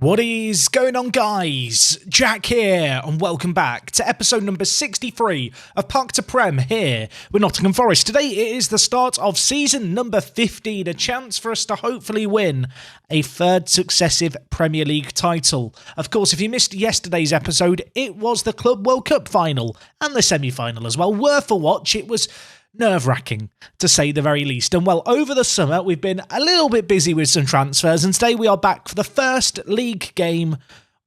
What is going on, guys? Jack here, and welcome back to episode number 63 of Park to Prem here with Nottingham Forest. Today it is the start of season number 15, a chance for us to hopefully win a third successive Premier League title. Of course, if you missed yesterday's episode, it was the Club World Cup final and the semi-final as well. Worth a watch. It was nerve-wracking, to say the very least. And well, over the summer, we've been a little bit busy with some transfers, and today we are back for the first league game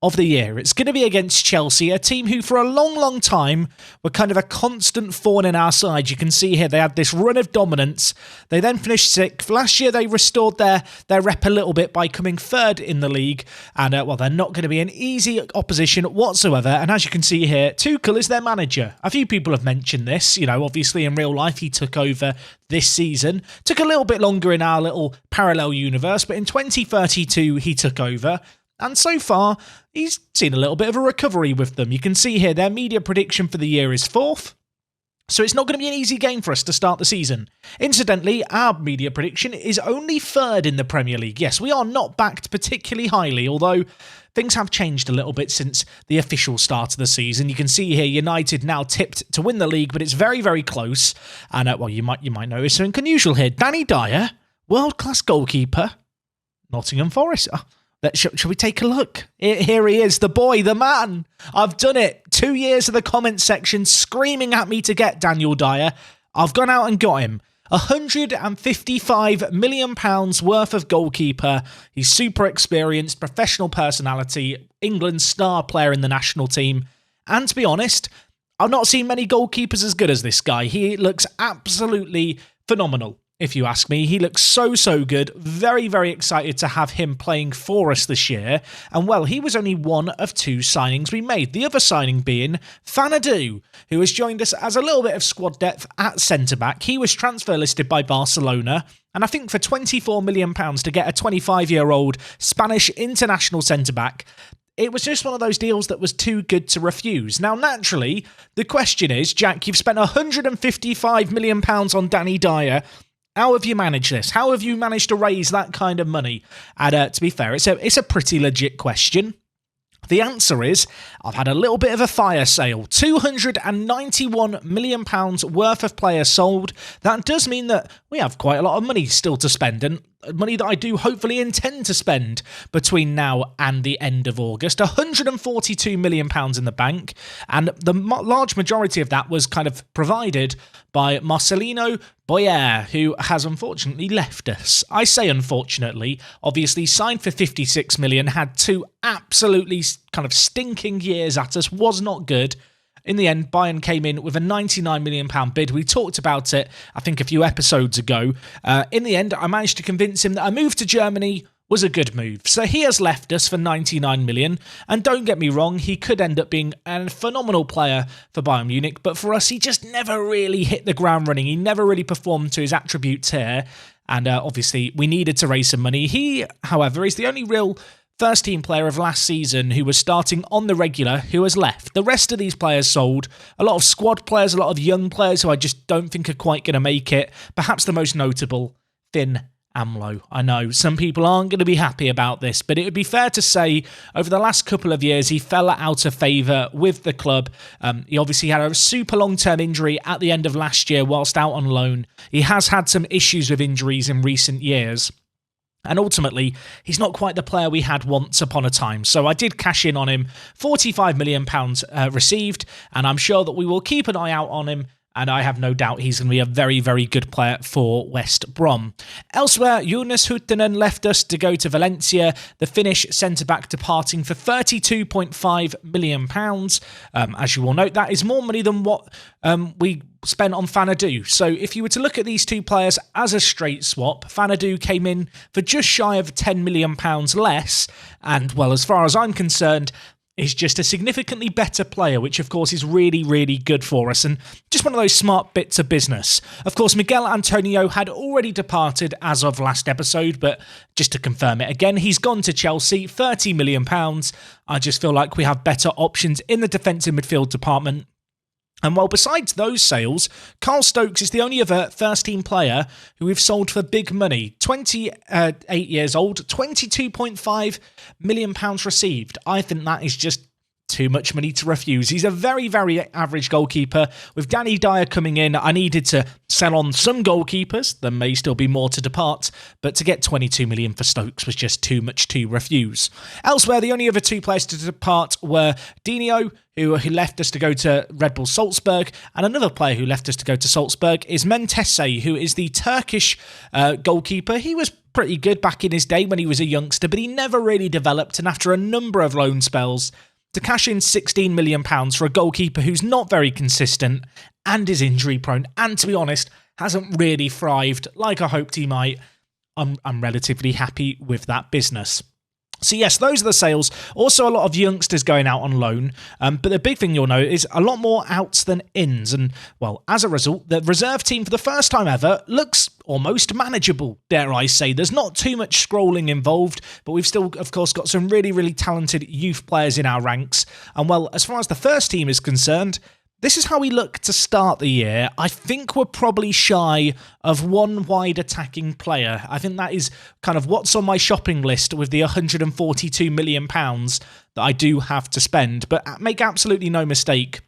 of the year. It's going to be against Chelsea, a team who for a long time were kind of a constant thorn in our side. You can see here they had this run of dominance. They then finished sixth. Last year they restored their rep a little bit by coming third in the league, and well, they're not going to be an easy opposition whatsoever. And as you can see here, Tuchel is their manager. A few people have mentioned this. You know, obviously in real life he took over this season. Took a little bit longer in our little parallel universe, but in 2032 he took over. And so far, he's seen a little bit of a recovery with them. You can see here their media prediction for the year is 4th. So it's not going to be an easy game for us to start the season. Incidentally, our media prediction is only 3rd in the Premier League. Yes, we are not backed particularly highly, although things have changed a little bit since the official start of the season. You can see here United now tipped to win the league, but it's very, very close. And well, you might notice something unusual here. Danny Dyer, world-class goalkeeper, Nottingham Forest. Shall we take a look? Here he is, the boy, the man. I've done it. 2 years of the comments section screaming at me to get Daniel Dyer. I've gone out and got him. £155 million worth of goalkeeper. He's super experienced, professional personality, England's star player in the national team. And to be honest, I've not seen many goalkeepers as good as this guy. He looks absolutely phenomenal. If you ask me, he looks so good. Very, very excited to have him playing for us this year. And well, he was only one of 2 signings we made. The other signing being Addons, who has joined us as a little bit of squad depth at centre-back. He was transfer listed by Barcelona. And I think for £24 million to get a 25-year-old Spanish international centre-back, it was just one of those deals that was too good to refuse. Now, naturally, the question is, Jack, you've spent £155 million on Danny Dyer. How have you managed this? How have you managed to raise that kind of money? And to be fair, it's a pretty legit question. The answer is, I've had a little bit of a fire sale. £291 million worth of players sold. That does mean that we have quite a lot of money still to spend, and money that I do hopefully intend to spend between now and the end of August. £142 million in the bank, and the large majority of that was kind of provided by Marcelino Boyer, who has unfortunately left us. I say unfortunately, obviously signed for 56 million, had 2 absolutely kind of stinking years at us, was not good. In the end, Bayern came in with a £99 million bid. We talked about it, I think, a few episodes ago. In the end, I managed to convince him that a move to Germany was a good move. So he has left us for £99 million. And don't get me wrong, he could end up being a phenomenal player for Bayern Munich. But for us, he just never really hit the ground running. He never really performed to his attributes here. And obviously, we needed to raise some money. He, however, is the only real first-team player of last season who was starting on the regular who has left. The rest of these players sold. A lot of squad players, a lot of young players who I just don't think are quite going to make it. Perhaps the most notable, Finn Amlo. I know some people aren't going to be happy about this, but it would be fair to say over the last couple of years he fell out of favour with the club. He obviously had a super long-term injury at the end of last year whilst out on loan. He has had some issues with injuries in recent years. And ultimately, he's not quite the player we had once upon a time. So I did cash in on him, £45 million received, and I'm sure that we will keep an eye out on him. And I have no doubt he's going to be a very, very good player for West Brom. Elsewhere, Jonas Huttinen left us to go to Valencia, the Finnish centre-back departing for £32.5 million. As you will note, that is more money than what we spent on Addons. So if you were to look at these 2 players as a straight swap, Addons came in for just shy of £10 million less. And, well, as far as I'm concerned, is just a significantly better player, which of course is really, really good for us, and just one of those smart bits of business. Of course, Miguel Antonio had already departed as of last episode, but just to confirm it again, he's gone to Chelsea, £30 million. I just feel like we have better options in the defensive midfield department. And while besides those sales, Carl Stokes is the only other first-team player who we've sold for big money. 28 years old, £22.5 million received. I think that is just too much money to refuse. He's a very, very average goalkeeper. With Danny Dyer coming in, I needed to sell on some goalkeepers. There may still be more to depart, but to get 22 million for Stokes was just too much to refuse. Elsewhere, the only other two players to depart were Dino, who left us to go to Red Bull Salzburg, and another player who left us to go to Salzburg is Mentese, who is the Turkish goalkeeper. He was pretty good back in his day when he was a youngster, but he never really developed, and after a number of loan spells, to cash in £16 million for a goalkeeper who's not very consistent and is injury prone, and to be honest, hasn't really thrived like I hoped he might, I'm relatively happy with that business. So yes, those are the sales. Also a lot of youngsters going out on loan. But the big thing you'll note is a lot more outs than ins. And, well, as a result, the reserve team for the first time ever looks almost manageable, dare I say. There's not too much scrolling involved, but we've still, of course, got some really, really talented youth players in our ranks. And, well, as far as the first team is concerned, this is how we look to start the year. I think we're probably shy of one wide attacking player. I think that is kind of what's on my shopping list with the £142 million that I do have to spend. But make absolutely no mistake,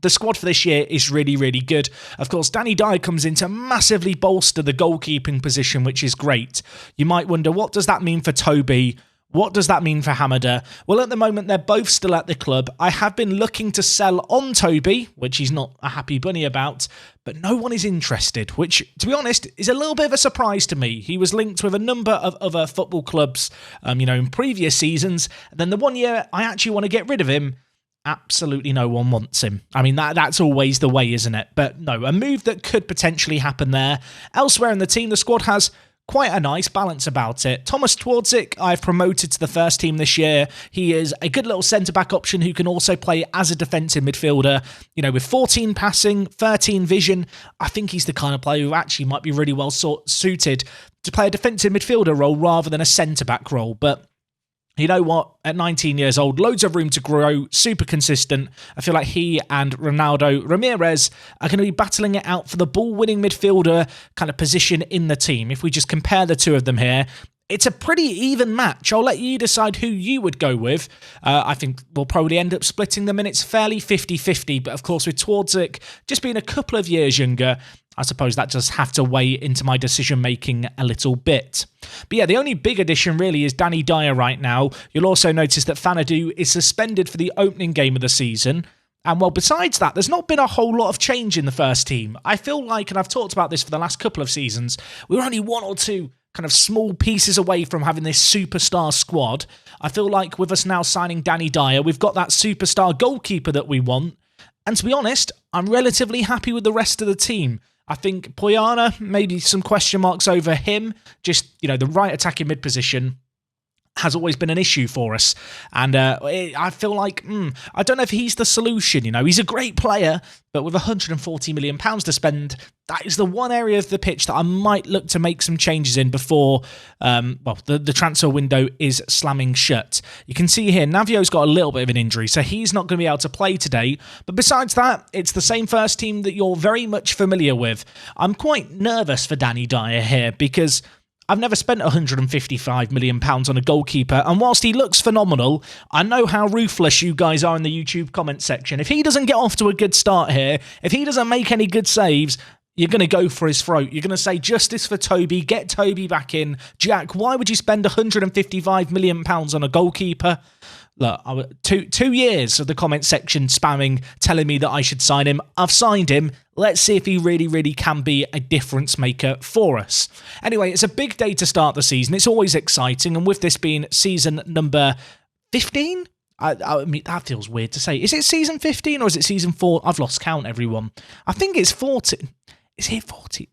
the squad for this year is really, really good. Of course, Danny Dyer comes in to massively bolster the goalkeeping position, which is great. You might wonder, what does that mean for Toby? What does that mean for Hamada? Well, at the moment, they're both still at the club. I have been looking to sell on Toby, which he's not a happy bunny about, but no one is interested, which, to be honest, is a little bit of a surprise to me. He was linked with a number of other football clubs, in previous seasons. And then the one year I actually want to get rid of him, absolutely no one wants him. I mean, that's always the way, isn't it? But no, a move that could potentially happen there. Elsewhere in the team, the squad has quite a nice balance about it. Thomas Twardzik, I've promoted to the first team this year. He is a good little centre-back option who can also play as a defensive midfielder. With 14 passing, 13 vision, I think he's the kind of player who actually might be really well suited to play a defensive midfielder role rather than a centre-back role. But you know what? At 19 years old, loads of room to grow, super consistent. I feel like he and Ronaldo Ramirez are going to be battling it out for the ball-winning midfielder kind of position in the team. If we just compare the two of them here, it's a pretty even match. I'll let you decide who you would go with. I think we'll probably end up splitting them, and it's fairly 50-50. But of course, with Twardzik just being a couple of years younger, I suppose that does have to weigh into my decision-making a little bit. But yeah, the only big addition really is Danny Dyer right now. You'll also notice that Fanadu is suspended for the opening game of the season. And well, besides that, there's not been a whole lot of change in the first team. I feel like, and I've talked about this for the last couple of seasons, we were only one or two kind of small pieces away from having this superstar squad. I feel like with us now signing Danny Dyer, we've got that superstar goalkeeper that we want. And to be honest, I'm relatively happy with the rest of the team. I think Poyana, maybe some question marks over him. Just, the right attacking mid position has always been an issue for us. And I feel like, I don't know if he's the solution. He's a great player, but with £140 million to spend, that is the one area of the pitch that I might look to make some changes in before, the transfer window is slamming shut. You can see here, Navio's got a little bit of an injury, so he's not going to be able to play today. But besides that, it's the same first team that you're very much familiar with. I'm quite nervous for Danny Dyer here because I've never spent £155 million on a goalkeeper, and whilst he looks phenomenal, I know how ruthless you guys are in the YouTube comment section. If he doesn't get off to a good start here, if he doesn't make any good saves, you're going to go for his throat. You're going to say, justice for Toby, get Toby back in. Jack, why would you spend £155 million on a goalkeeper? Look, I was 2 years of the comment section spamming, telling me that I should sign him. I've signed him. Let's see if he really, really can be a difference maker for us. Anyway, it's a big day to start the season. It's always exciting. And with this being season number 15, I mean, that feels weird to say. Is it season 15 or is it season 4? I've lost count, everyone. I think it's 14. Is it 14?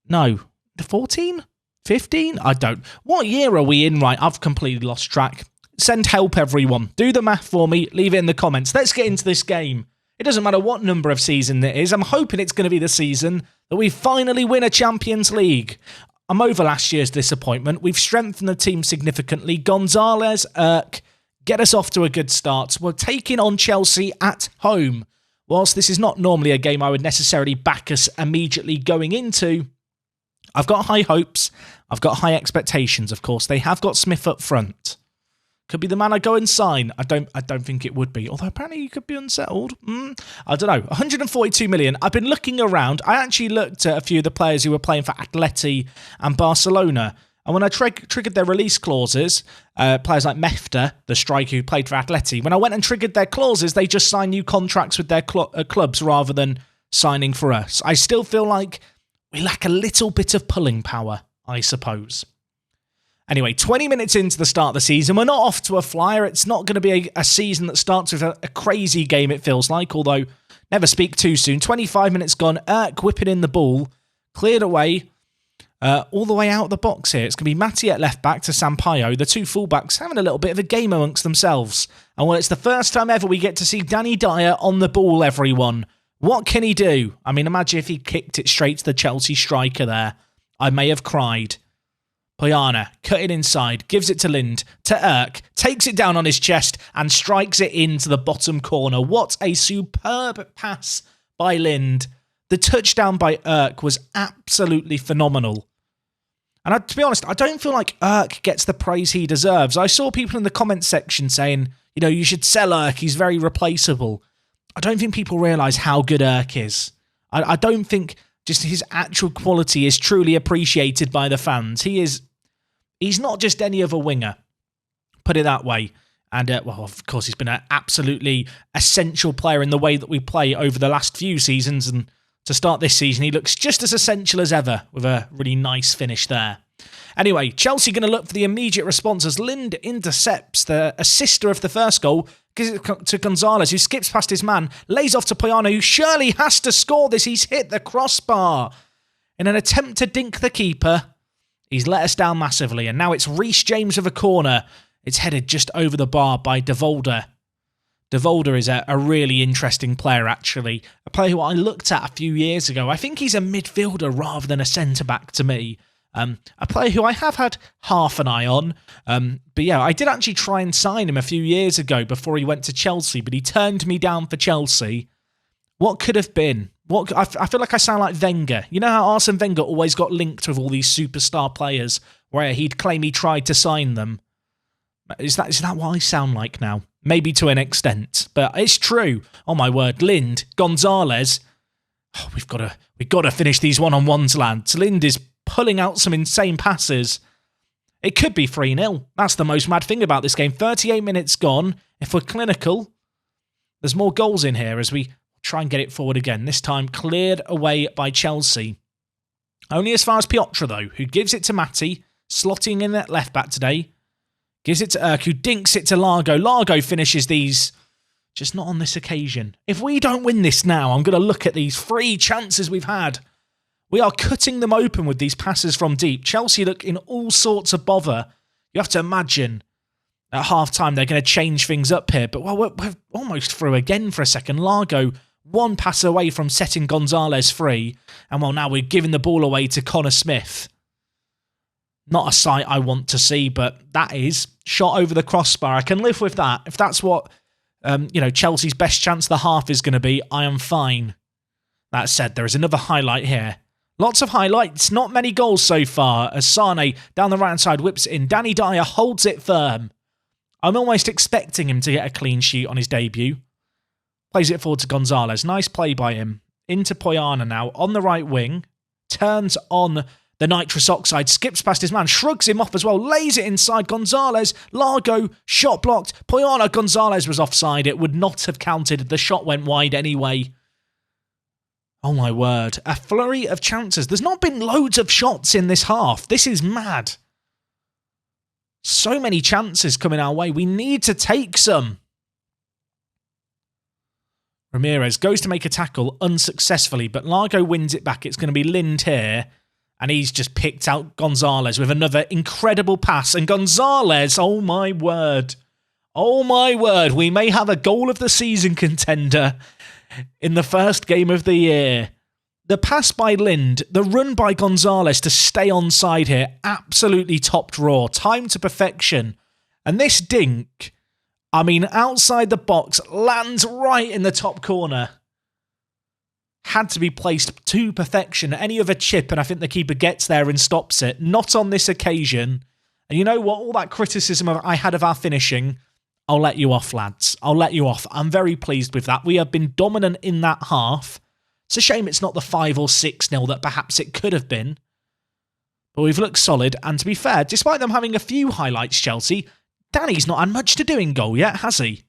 No. 14? 15? I don't. What year are we in, right? I've completely lost track. Send help, everyone. Do the math for me. Leave it in the comments. Let's get into this game. It doesn't matter what number of season it is. I'm hoping it's going to be the season that we finally win a Champions League. I'm over last year's disappointment. We've strengthened the team significantly. Gonzalez, get us off to a good start. We're taking on Chelsea at home. whilst this is not normally a game I would necessarily back us immediately going into, I've got high hopes. I've got high expectations, of course. They have got Smith up front. Could be the man I go and sign. I don't think it would be. Although apparently he could be unsettled. I don't know. 142 million. I've been looking around. I actually looked at a few of the players who were playing for Atleti and Barcelona. And when I triggered their release clauses, players like Mefta, the striker who played for Atleti, when I went and triggered their clauses, they just signed new contracts with their clubs rather than signing for us. I still feel like we lack a little bit of pulling power, I suppose. Anyway, 20 minutes into the start of the season, we're not off to a flyer. It's not going to be a season that starts with a crazy game, it feels like, although never speak too soon. 25 minutes gone, whipping in the ball, cleared away, all the way out of the box here. It's going to be Matty at left back to Sampaio, the two fullbacks having a little bit of a game amongst themselves. And well, it's the first time ever we get to see Danny Dyer on the ball, everyone. What can he do? I mean, imagine if he kicked it straight to the Chelsea striker there. I may have cried. Pojana, cut it inside, gives it to Lind, to takes it down on his chest and strikes it into the bottom corner. What a superb pass by Lind. The touchdown by was absolutely phenomenal. And to be honest, I don't feel like gets the praise he deserves. I saw people in the comments section saying, you should sell he's very replaceable. I don't think people realise how good is. I don't think just his actual quality is truly appreciated by the fans. He's not just any other winger, put it that way. And, of course, he's been an absolutely essential player in the way that we play over the last few seasons. And to start this season, he looks just as essential as ever with a really nice finish there. Anyway, Chelsea going to look for the immediate response as Lind intercepts the assister of the first goal, gives it to Gonzalez, who skips past his man, lays off to Pojana, who surely has to score this. He's hit the crossbar. In an attempt to dink the keeper, he's let us down massively, and now it's Reece James with a corner. It's headed just over the bar by De Volder. De Volder is a really interesting player, actually. A player who I looked at a few years ago. I think he's a midfielder rather than a centre-back to me. A player who I have had half an eye on. But yeah, I did actually try and sign him a few years ago before he went to Chelsea, but he turned me down for Chelsea. What could have been? I feel like I sound like Wenger. You know how Arsene Wenger always got linked with all these superstar players where he'd claim he tried to sign them? Is that what I sound like now? Maybe to an extent, but it's true. Oh my word, Lind, Gonzalez. Oh, we've got to finish these one-on-ones, lads. Lind is pulling out some insane passes. It could be 3-0. That's the most mad thing about this game. 38 minutes gone. If we're clinical, there's more goals in here as we try and get it forward again. This time cleared away by Chelsea. Only as far as Piotr, though, who gives it to Matty, slotting in at left back today. Gives it to who dinks it to Largo. Largo finishes these, just not on this occasion. If we don't win this now, I'm going to look at these 3 chances we've had. We are cutting them open with these passes from deep. Chelsea look in all sorts of bother. You have to imagine at half-time they're going to change things up here. But well, we're almost through again for a second. Largo, 1 pass away from setting Gonzalez free. And well, now we're giving the ball away to Connor Smith. Not a sight I want to see, but that is shot over the crossbar. I can live with that. If that's what Chelsea's best chance of the half is going to be, I am fine. That said, there is another highlight here. Lots of highlights, not many goals so far, as Sane down the right-hand side whips it in. Danny Dyer holds it firm. I'm almost expecting him to get a clean sheet on his debut. Plays it forward to Gonzalez. Nice play by him. Into Pojana now, on the right wing. Turns on the nitrous oxide, skips past his man, shrugs him off as well, lays it inside Gonzalez. Largo, shot blocked. Pojana, Gonzalez was offside. It would not have counted. The shot went wide anyway. Oh my word. A flurry of chances. There's not been loads of shots in this half. This is mad. So many chances coming our way. We need to take some. Ramirez goes to make a tackle unsuccessfully, but Largo wins it back. It's going to be Lind here. And he's just picked out Gonzalez with another incredible pass. And Gonzalez, oh my word. Oh my word. We may have a goal of the season contender in the first game of the year. The pass by Lind, the run by Gonzalez to stay onside here, absolutely top draw, time to perfection. And this dink, I mean, outside the box, lands right in the top corner. had to be placed to perfection. Any other chip, and I think the keeper gets there and stops it. Not on this occasion. And you know what? All that criticism I had of our finishing, I'll let you off, lads. I'll let you off. I'm very pleased with that. We have been dominant in that half. It's a shame it's not the 5 or 6-0 that perhaps it could have been. But we've looked solid. And to be fair, despite them having a few highlights, Chelsea, Danny's not had much to do in goal yet, has he?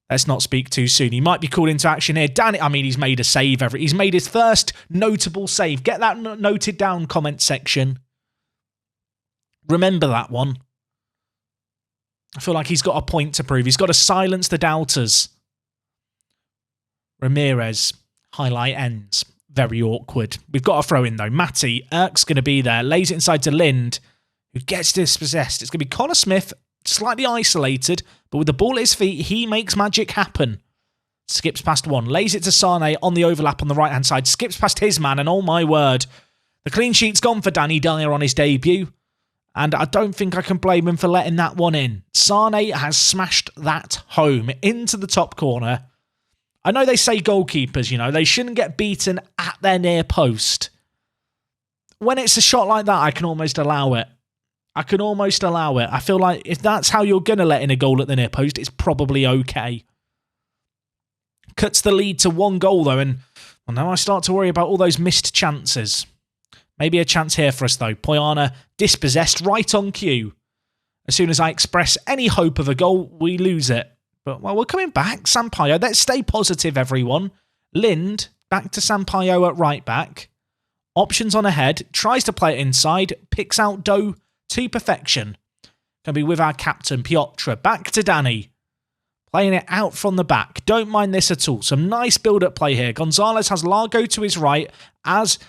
Let's not speak too soon. He might be called into action here. Danny, I mean, he's made a save. He's made his first notable save. Get that noted down, comment section. Remember that one. I feel like he's got a point to prove. He's got to silence the doubters. Ramirez. Highlight ends. Very awkward. We've got a throw in though. Matty. Erk's going to be there. Lays it inside to Lind, who gets dispossessed. It's going to be Connor Smith. Slightly isolated, but with the ball at his feet, he makes magic happen. Skips past one. Lays it to Sane on the overlap on the right-hand side. Skips past his man, and oh my word. The clean sheet's gone for Danny Dyer on his debut. And I don't think I can blame him for letting that one in. Sane has smashed that home into the top corner. I know they say goalkeepers, you know, they shouldn't get beaten at their near post. When it's a shot like that, I can almost allow it. I feel like if that's how you're going to let in a goal at the near post, it's probably okay. Cuts the lead to 1 goal, though, and well, now I start to worry about all those missed chances. Maybe a chance here for us, though. Poyana dispossessed right on cue. As soon as I express any hope of a goal, we lose it. But, well, we're coming back. Sampaio, let's stay positive, everyone. Lind, back to Sampaio at right back. Options on ahead, tries to play it inside, picks out Doe to perfection. Can be with our captain, Piotr. Back to Danny. Playing it out from the back. Don't mind this at all. Some nice build-up play here. Gonzalez has Largo to his right, as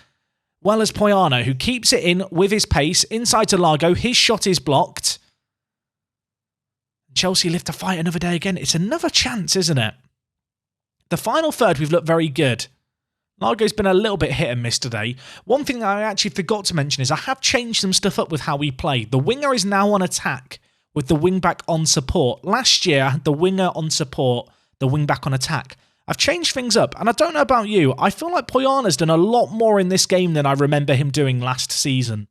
well as Poyana, who keeps it in with his pace. Inside to Largo. His shot is blocked. Chelsea live to fight another day again. It's another chance, isn't it? The final third, we've looked very good. Largo's been a little bit hit and miss today. One thing I actually forgot to mention is I have changed some stuff up with how we play. The winger is now on attack with the wing-back on support. Last year, I had the winger on support, the wing-back on attack. I've changed things up, and I don't know about you. I feel like Poyana's done a lot more in this game than I remember him doing last season.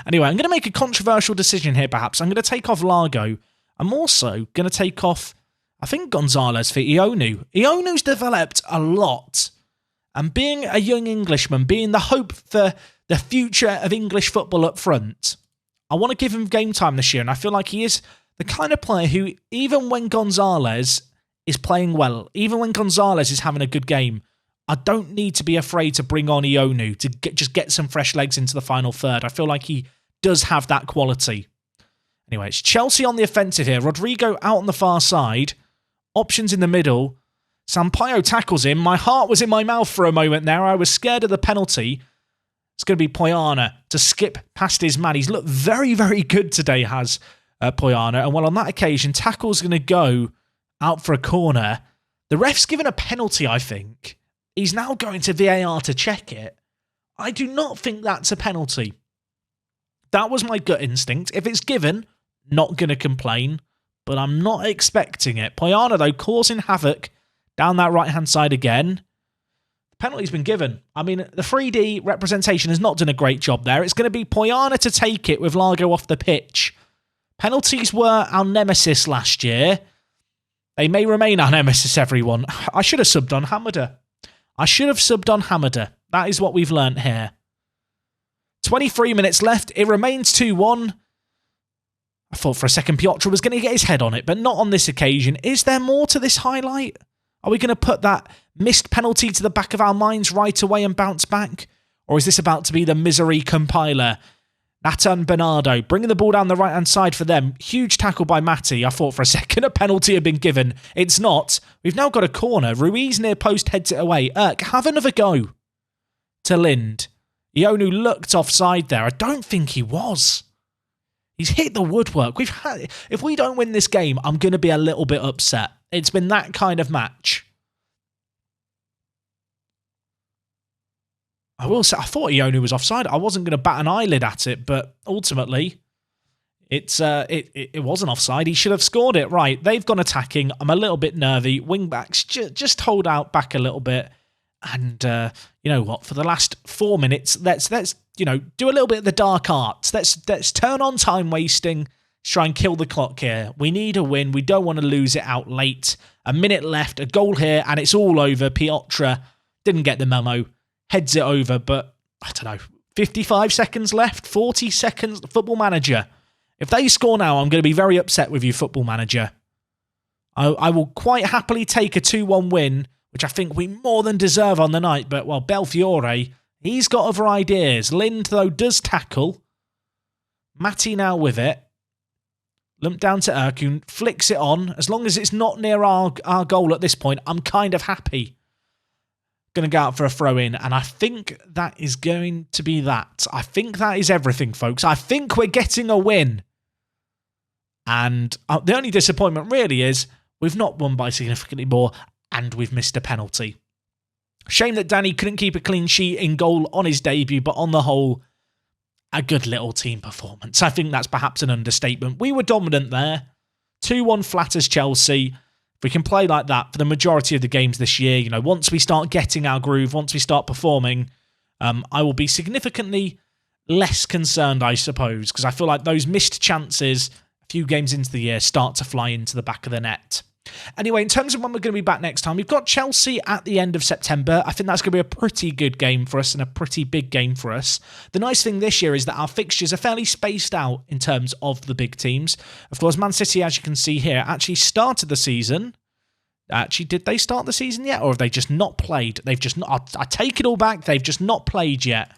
Anyway, I'm going to make a controversial decision here, perhaps. I'm going to take off Largo. I'm also going to take off, I think, Gonzalez for Ionu. Ionu's developed a lot. And being a young Englishman, being the hope for the future of English football up front, I want to give him game time this year. And I feel like he is the kind of player who, even when Gonzalez is playing well, even when Gonzalez is having a good game, I don't need to be afraid to bring on Ionu to just get some fresh legs into the final third. I feel like he does have that quality. Anyway, it's Chelsea on the offensive here. Rodrigo out on the far side. Options in the middle. Sampaio tackles him. My heart was in my mouth for a moment there. I was scared of the penalty. It's going to be Poyana to skip past his man. He's looked very, very good today, has Poyana. And well, on that occasion, tackle's going to go out for a corner. The ref's given a penalty, I think. He's now going to VAR to check it. I do not think that's a penalty. That was my gut instinct. If it's given, not going to complain. But I'm not expecting it. Poyana, though, causing havoc down that right-hand side again. The penalty's been given. I mean, the 3D representation has not done a great job there. It's going to be Poyana to take it with Largo off the pitch. Penalties were our nemesis last year. They may remain our nemesis, everyone. I should have subbed on Hamada. That is what we've learnt here. 23 minutes left. It remains 2-1. I thought for a second Piotr was going to get his head on it, but not on this occasion. Is there more to this highlight? Are we going to put that missed penalty to the back of our minds right away and bounce back? Or is this about to be the misery compiler? Nathan Bernardo bringing the ball down the right-hand side for them. Huge tackle by Matty. I thought for a second a penalty had been given. It's not. We've now got a corner. Ruiz near post heads it away. Have another go. To Lind. Ionu looked offside there. I don't think he was. He's hit the woodwork. If we don't win this game, I'm going to be a little bit upset. It's been that kind of match. I will say, I thought Ionu was offside. I wasn't going to bat an eyelid at it, but ultimately, it wasn't offside. He should have scored it. Right, they've gone attacking. I'm a little bit nervy. Wing-backs, just hold out back a little bit. And you know what? For the last 4 minutes, let's do a little bit of the dark arts. Let's turn on time wasting. Let's try and kill the clock here. We need a win. We don't want to lose it out late. A minute left, a goal here, and it's all over. Piotr didn't get the memo. Heads it over, but I don't know. 55 seconds left, 40 seconds. Football Manager. If they score now, I'm going to be very upset with you, Football Manager. I will quite happily take a 2-1 win, which I think we more than deserve on the night. But, well, Belfiore, he's got other ideas. Lind, though, does tackle. Matty now with it. Lumped down to Erkun, flicks it on. As long as it's not near our goal at this point, I'm kind of happy. Going to go out for a throw-in, and I think that is going to be that. I think that is everything, folks. I think we're getting a win. And the only disappointment really is we've not won by significantly more, and we've missed a penalty. Shame that Danny couldn't keep a clean sheet in goal on his debut, but on the whole, a good little team performance. I think that's perhaps an understatement. We were dominant there. 2-1 flatters Chelsea. If we can play like that for the majority of the games this year, once we start getting our groove, once we start performing, I will be significantly less concerned, I suppose, because I feel like those missed chances a few games into the year start to fly into the back of the net. Anyway, in terms of when we're going to be back next time, we've got Chelsea at the end of September. I think that's going to be a pretty good game for us and a pretty big game for us. The nice thing this year is that our fixtures are fairly spaced out in terms of the big teams. Of course, Man City, as you can see here, actually started the season. Actually, did they start the season yet? Or have they just not played? They've just not... I take it all back. They've just not played yet.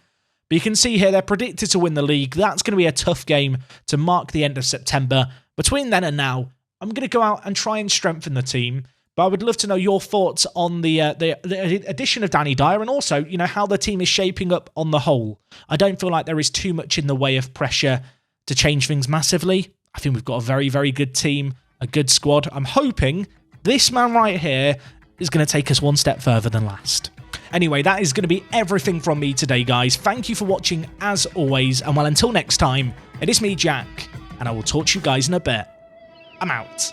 But you can see here, they're predicted to win the league. That's going to be a tough game to mark the end of September. Between then and now, I'm going to go out and try and strengthen the team, but I would love to know your thoughts on the addition of Danny Dyer and also, how the team is shaping up on the whole. I don't feel like there is too much in the way of pressure to change things massively. I think we've got a very, very good team, a good squad. I'm hoping this man right here is going to take us one step further than last. Anyway, that is going to be everything from me today, guys. Thank you for watching, as always, and well, until next time, it is me, Jack, and I will talk to you guys in a bit. I'm out.